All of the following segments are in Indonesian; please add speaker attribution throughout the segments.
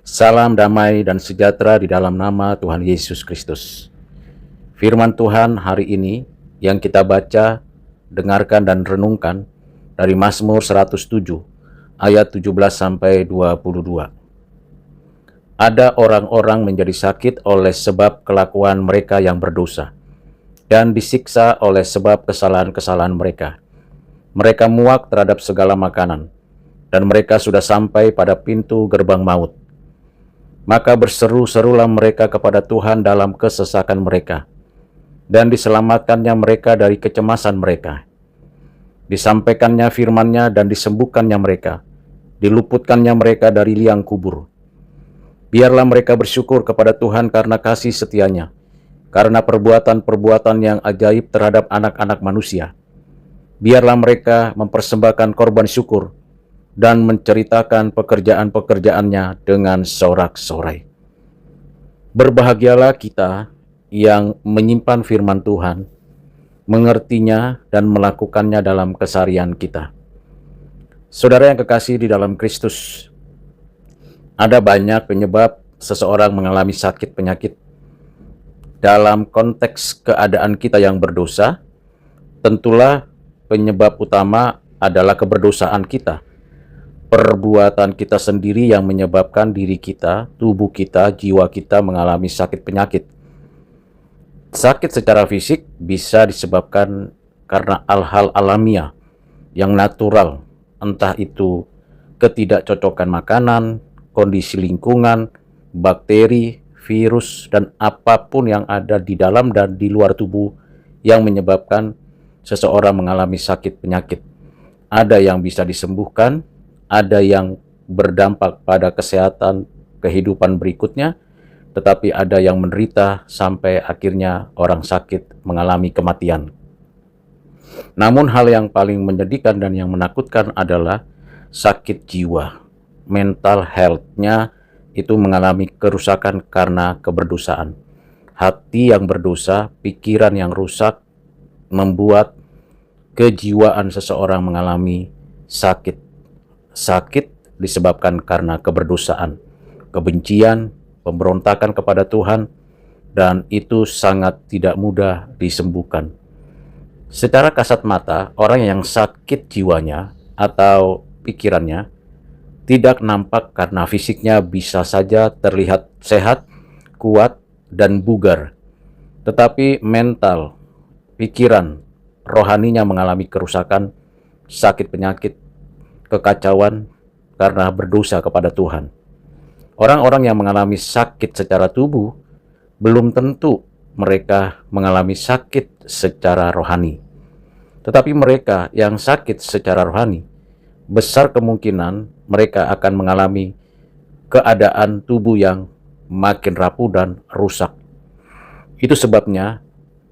Speaker 1: Salam damai dan sejahtera di dalam nama Tuhan Yesus Kristus. Firman Tuhan hari ini yang kita baca, dengarkan dan renungkan dari Mazmur 107 ayat 17 sampai 22. Ada orang-orang menjadi sakit oleh sebab kelakuan mereka yang berdosa dan disiksa oleh sebab kesalahan-kesalahan mereka. Mereka muak terhadap segala makanan dan mereka sudah sampai pada pintu gerbang maut. Maka berseru-serulah mereka kepada Tuhan dalam kesesakan mereka, dan diselamatkannya mereka dari kecemasan mereka. Disampaikannya firman-Nya dan disembuhkannya mereka, diluputkannya mereka dari liang kubur. Biarlah mereka bersyukur kepada Tuhan karena kasih setia-Nya, karena perbuatan-perbuatan yang ajaib terhadap anak-anak manusia. Biarlah mereka mempersembahkan korban syukur dan menceritakan pekerjaan-pekerjaannya dengan sorak-sorai. Berbahagialah kita yang menyimpan firman Tuhan, mengertinya dan melakukannya dalam keseharian kita. Saudara yang kekasih di dalam Kristus, ada banyak penyebab seseorang mengalami sakit penyakit. Dalam konteks keadaan kita yang berdosa, tentulah penyebab utama adalah keberdosaan kita. Perbuatan kita sendiri yang menyebabkan diri kita, tubuh kita, jiwa kita mengalami sakit penyakit. Sakit secara fisik bisa disebabkan karena hal-hal alamiah yang natural, entah itu ketidakcocokan makanan, kondisi lingkungan, bakteri, virus, dan apapun yang ada di dalam dan di luar tubuh yang menyebabkan seseorang mengalami sakit penyakit. Ada yang bisa disembuhkan, ada yang berdampak pada kesehatan kehidupan berikutnya, tetapi ada yang menderita sampai akhirnya orang sakit mengalami kematian. Namun hal yang paling menyedihkan dan yang menakutkan adalah sakit jiwa. Mental health-nya itu mengalami kerusakan karena keberdosaan. Hati yang berdosa, pikiran yang rusak, membuat kejiwaan seseorang mengalami sakit. Sakit disebabkan karena keberdosaan, kebencian, pemberontakan kepada Tuhan, dan itu sangat tidak mudah disembuhkan. Secara kasat mata, orang yang sakit jiwanya atau pikirannya tidak nampak karena fisiknya bisa saja terlihat sehat, kuat, dan bugar. Tetapi mental, pikiran, rohaninya mengalami kerusakan, sakit penyakit, kekacauan karena berdosa kepada Tuhan. Orang-orang yang mengalami sakit secara tubuh belum tentu mereka mengalami sakit secara rohani. Tetapi mereka yang sakit secara rohani, besar kemungkinan mereka akan mengalami keadaan tubuh yang makin rapuh dan rusak. Itu sebabnya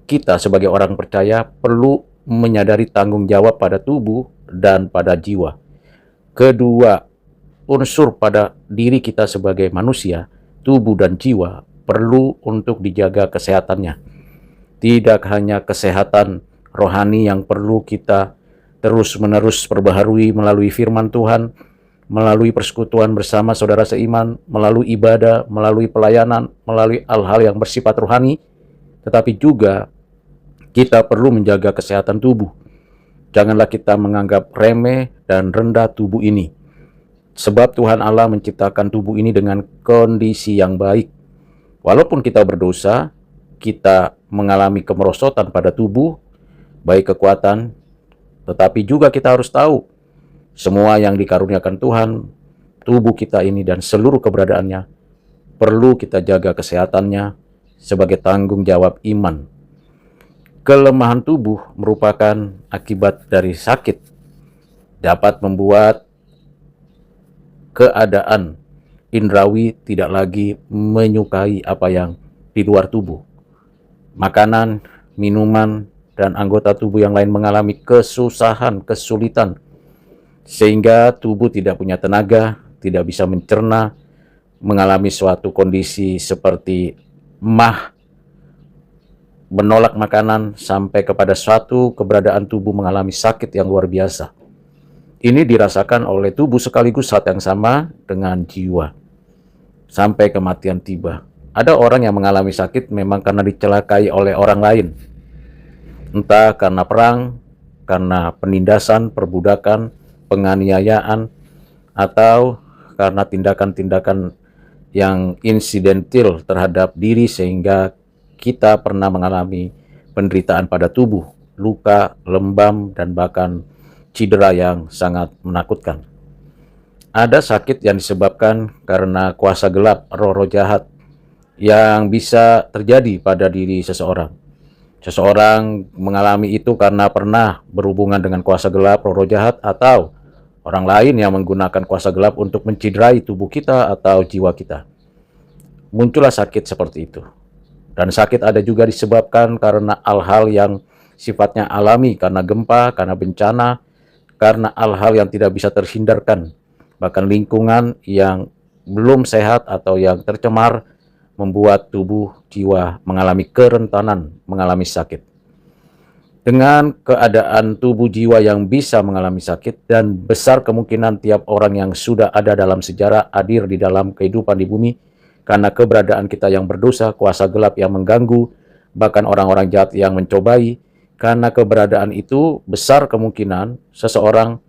Speaker 1: kita sebagai orang percaya perlu menyadari tanggung jawab pada tubuh dan pada jiwa. Kedua unsur pada diri kita sebagai manusia, tubuh dan jiwa, perlu untuk dijaga kesehatannya. Tidak hanya kesehatan rohani yang perlu kita terus-menerus perbaharui melalui firman Tuhan, melalui persekutuan bersama saudara seiman, melalui ibadah, melalui pelayanan, melalui hal-hal yang bersifat rohani, tetapi juga kita perlu menjaga kesehatan tubuh. Janganlah kita menganggap remeh dan rendah tubuh ini. Sebab Tuhan Allah menciptakan tubuh ini dengan kondisi yang baik. Walaupun kita berdosa, kita mengalami kemerosotan pada tubuh, baik kekuatan, tetapi juga kita harus tahu, semua yang dikaruniakan Tuhan, tubuh kita ini dan seluruh keberadaannya, perlu kita jaga kesehatannya sebagai tanggung jawab iman. Kelemahan tubuh merupakan akibat dari sakit, dapat membuat keadaan indrawi tidak lagi menyukai apa yang di luar tubuh. Makanan, minuman, dan anggota tubuh yang lain mengalami kesusahan, kesulitan, sehingga tubuh tidak punya tenaga, tidak bisa mencerna, mengalami suatu kondisi seperti menolak makanan, sampai kepada suatu keberadaan tubuh mengalami sakit yang luar biasa. Ini dirasakan oleh tubuh sekaligus saat yang sama dengan jiwa. sampai kematian tiba. Ada orang yang mengalami sakit memang karena dicelakai oleh orang lain, entah karena perang, karena penindasan, perbudakan, penganiayaan, atau karena tindakan-tindakan yang insidentil terhadap diri sehingga kita pernah mengalami penderitaan pada tubuh, luka, lembam, dan bahkan cedera yang sangat menakutkan. Ada sakit yang disebabkan karena kuasa gelap, roh-roh jahat yang bisa terjadi pada diri seseorang. Seseorang mengalami itu karena pernah berhubungan dengan kuasa gelap, roh-roh jahat, atau orang lain yang menggunakan kuasa gelap untuk menciderai tubuh kita atau jiwa kita. Muncullah sakit seperti itu. Dan sakit ada juga disebabkan karena hal-hal yang sifatnya alami, karena gempa, karena bencana, karena hal-hal yang tidak bisa terhindarkan. Bahkan lingkungan yang belum sehat atau yang tercemar membuat tubuh jiwa mengalami kerentanan, mengalami sakit. Dengan keadaan tubuh jiwa yang bisa mengalami sakit dan besar kemungkinan tiap orang yang sudah ada dalam sejarah hadir di dalam kehidupan di bumi karena keberadaan kita yang berdosa, kuasa gelap yang mengganggu, bahkan orang-orang jahat yang mencobai. Karena keberadaan itu besar kemungkinan seseorang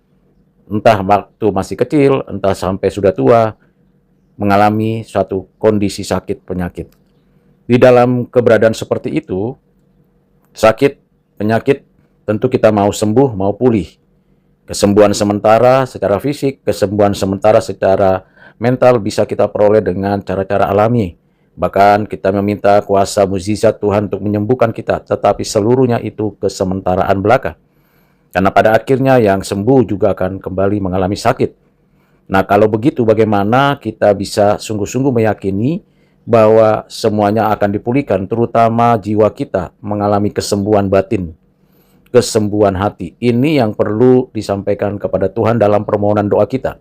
Speaker 1: entah waktu masih kecil, entah sampai sudah tua, mengalami suatu kondisi sakit penyakit. Di dalam keberadaan seperti itu, sakit, penyakit, tentu kita mau sembuh, mau pulih. Kesembuhan sementara secara fisik, kesembuhan sementara secara mental bisa kita peroleh dengan cara-cara alami. Bahkan kita meminta kuasa mukjizat Tuhan untuk menyembuhkan kita, tetapi seluruhnya itu kesementaraan belaka. Karena pada akhirnya yang sembuh juga akan kembali mengalami sakit. Nah, kalau begitu bagaimana kita bisa sungguh-sungguh meyakini bahwa semuanya akan dipulihkan, terutama jiwa kita mengalami kesembuhan batin, kesembuhan hati. Ini yang perlu disampaikan kepada Tuhan dalam permohonan doa kita.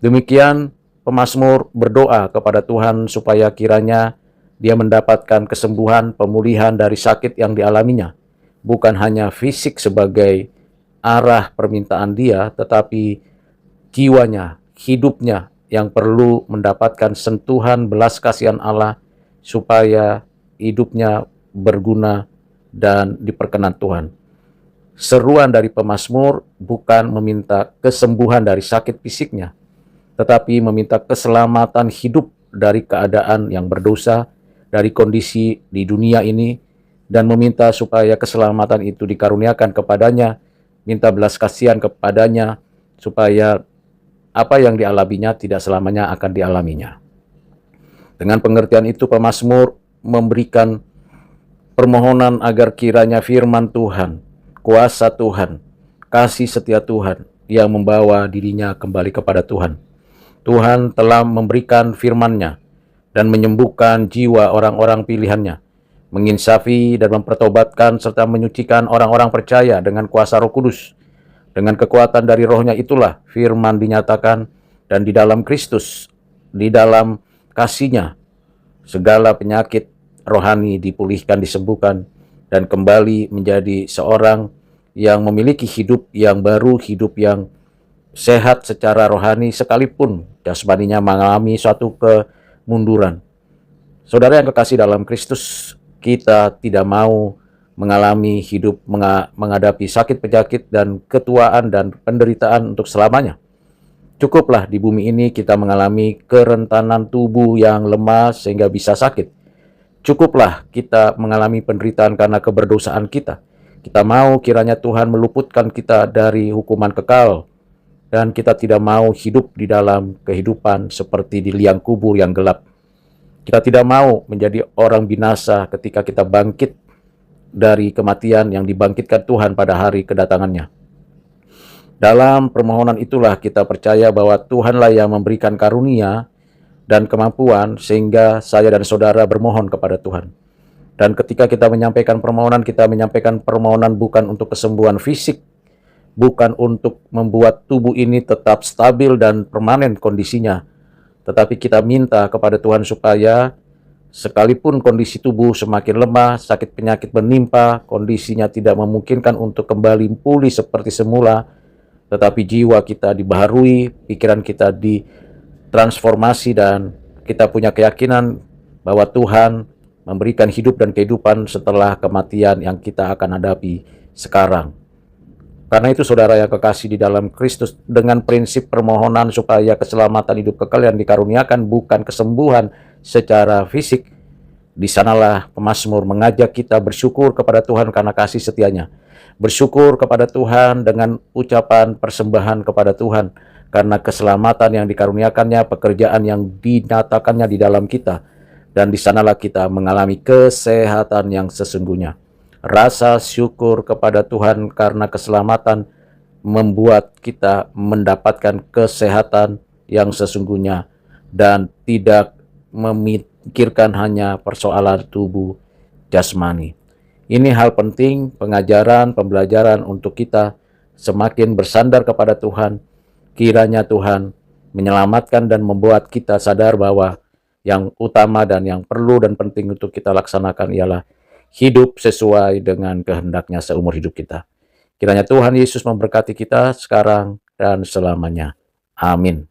Speaker 1: Demikian pemazmur berdoa kepada Tuhan supaya kiranya dia mendapatkan kesembuhan, pemulihan dari sakit yang dialaminya. Bukan hanya fisik sebagai arah permintaan dia, tetapi jiwanya, hidupnya yang perlu mendapatkan sentuhan belas kasihan Allah supaya hidupnya berguna dan diperkenan Tuhan. Seruan dari pemazmur bukan meminta kesembuhan dari sakit fisiknya, tetapi meminta keselamatan hidup dari keadaan yang berdosa, dari kondisi di dunia ini, dan meminta supaya keselamatan itu dikaruniakan kepadanya, minta belas kasihan kepadanya, supaya apa yang dialaminya tidak selamanya akan dialaminya. Dengan pengertian itu, pemazmur memberikan permohonan agar kiranya firman Tuhan, kuasa Tuhan, kasih setia Tuhan yang membawa dirinya kembali kepada Tuhan. Tuhan telah memberikan firman-Nya dan menyembuhkan jiwa orang-orang pilihan-Nya, menginsafi dan mempertobatkan serta menyucikan orang-orang percaya dengan kuasa Roh Kudus. Dengan kekuatan dari Roh-Nya itulah firman dinyatakan, dan di dalam Kristus, di dalam kasih-Nya, segala penyakit rohani dipulihkan, disembuhkan, dan kembali menjadi seorang yang memiliki hidup yang baru, hidup yang sehat secara rohani, sekalipun jasmaninya mengalami suatu kemunduran. Saudara yang kekasih dalam Kristus, kita tidak mau mengalami hidup menghadapi sakit penyakit dan ketuaan dan penderitaan untuk selamanya. Cukuplah di bumi ini kita mengalami kerentanan tubuh yang lemah sehingga bisa sakit. Cukuplah kita mengalami penderitaan karena keberdosaan kita. Kita mau kiranya Tuhan meluputkan kita dari hukuman kekal, dan kita tidak mau hidup di dalam kehidupan seperti di liang kubur yang gelap. Kita tidak mau menjadi orang binasa ketika kita bangkit dari kematian yang dibangkitkan Tuhan pada hari kedatangannya. Dalam permohonan itulah kita percaya bahwa Tuhanlah yang memberikan karunia dan kemampuan sehingga saya dan saudara bermohon kepada Tuhan. Dan ketika kita menyampaikan permohonan bukan untuk kesembuhan fisik, bukan untuk membuat tubuh ini tetap stabil dan permanen kondisinya, tetapi kita minta kepada Tuhan supaya sekalipun kondisi tubuh semakin lemah, sakit penyakit menimpa, kondisinya tidak memungkinkan untuk kembali pulih seperti semula, tetapi jiwa kita dibaharui, pikiran kita ditransformasi, dan kita punya keyakinan bahwa Tuhan memberikan hidup dan kehidupan setelah kematian yang kita akan hadapi sekarang. Karena itu saudara yang kekasih di dalam Kristus, dengan prinsip permohonan supaya keselamatan hidup kekal yang dikaruniakan bukan kesembuhan secara fisik, di sanalah pemazmur mengajak kita bersyukur kepada Tuhan karena kasih setianya. Bersyukur kepada Tuhan dengan ucapan persembahan kepada Tuhan karena keselamatan yang dikaruniakannya, pekerjaan yang dinyatakannya di dalam kita. Dan di sanalah kita mengalami kesehatan yang sesungguhnya. Rasa syukur kepada Tuhan karena keselamatan membuat kita mendapatkan kesehatan yang sesungguhnya dan tidak memikirkan hanya persoalan tubuh jasmani. Ini hal penting, pengajaran, pembelajaran untuk kita semakin bersandar kepada Tuhan. Kiranya Tuhan menyelamatkan dan membuat kita sadar bahwa yang utama dan yang perlu dan penting untuk kita laksanakan ialah hidup sesuai dengan kehendaknya seumur hidup kita. Kiranya Tuhan Yesus memberkati kita sekarang dan selamanya. Amin.